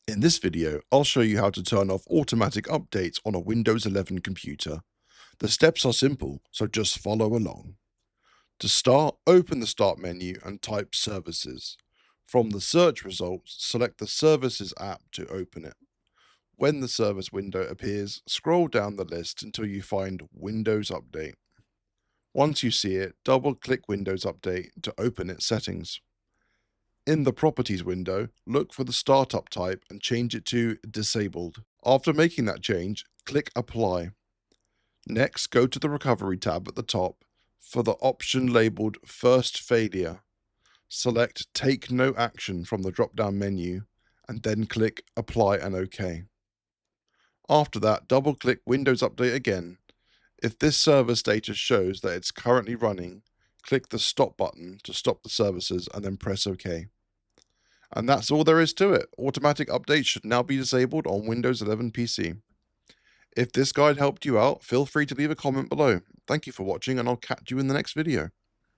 In this video, I'll show you how to turn off automatic updates on a Windows 11 computer. The steps are simple, so just follow along. To start, open the Start menu and type Services. From the search results, select the Services app to open it. When the service window appears, scroll down the list until you find Windows Update. Once you see it, double-click Windows Update to open its settings. In the Properties window, look for the startup type and change it to Disabled. After making that change, click Apply. Next, go to the Recovery tab at the top for the option labeled First Failure. Select Take No Action from the drop-down menu and then click Apply and OK. After that, double-click Windows Update again. If this server status shows that it's currently running, click the Stop button to stop the services and then press OK. And that's all there is to it. Automatic updates should now be disabled on Windows 11 PC. If this guide helped you out, feel free to leave a comment below. Thank you for watching, and I'll catch you in the next video.